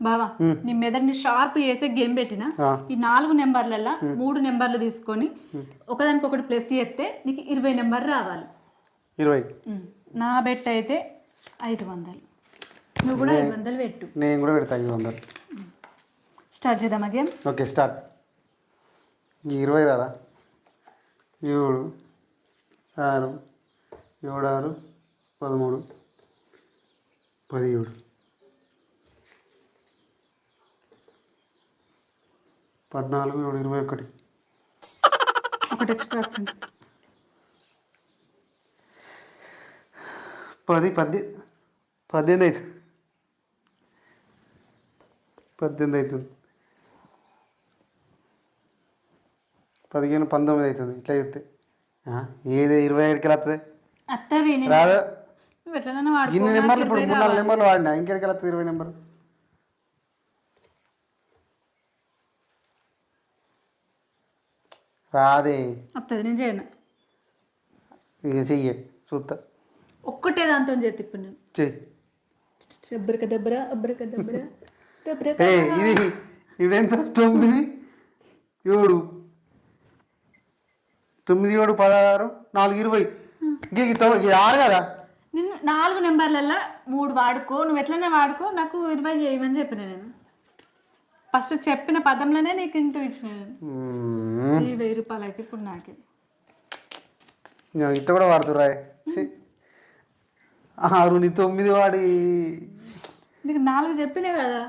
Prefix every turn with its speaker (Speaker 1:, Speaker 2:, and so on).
Speaker 1: బావా నీ మెదడుని షార్ప్ చేసే గేమ్ పెట్టిన ఈ 4 నెంబర్లలో 3 నెంబర్లు తీసుకొని ఒకదానికొకటి ప్లస్ చేస్తే నీకు 20 నెంబర్ రావాలి.
Speaker 2: 20
Speaker 1: నా బెట్ అయితే 500. నువ్వు కూడా 500 పెట్టు.
Speaker 2: నేను కూడా పెడతా 500.
Speaker 1: స్టార్ట్ చేద్దామా గేమ్?
Speaker 2: Okay start. 20 రాదా? 7 6 7 6 13 17 14 7 21
Speaker 1: ఒకటి ఎక్స్ట్రా వస్తుంది.
Speaker 2: 10 18 అవుతుంది. 18 అవుతుంది. 15 19 అవుతుంది. ఇట్లా చెప్తే ఏది 27కి వస్తుంది రాదు. ఇన్ని నెంబర్లు ఇప్పుడు 3-4 నెంబర్లు వాడినా ఇంకెడికి వస్తుంది 20 నెంబర్? రాదే
Speaker 1: వస్తుంది. నేను చేయను.
Speaker 2: ఇక చెయ్యి చూస్తా.
Speaker 1: ఒక్కటే దాంతో చేతి ఇప్పుడు నేను
Speaker 2: చెయ్యి.
Speaker 1: దెబ్బరక దెబ్బర అబ్బరక దెబ్బర
Speaker 2: ఇది ఇవిడెంత 9 7 9 7 16 4 20 ఇది 6 కదా.
Speaker 1: నేను 4 నెంబర్లలో 3 వాడుకో, నువ్వు ఎట్లనే వాడుకో, నాకు 20 చేయమని చెప్పిన. నేను ఫస్ట్ చెప్పిన పదంలోనే నీకు ఇంటూ ఇచ్చిన. నేను 1000 రూపాయలు అయితే ఇప్పుడు నాకే
Speaker 2: ఇంత కూడా వాడుతురా? 6 నీ 9 వాడి
Speaker 1: నీకు 4 చెప్పినా కదా.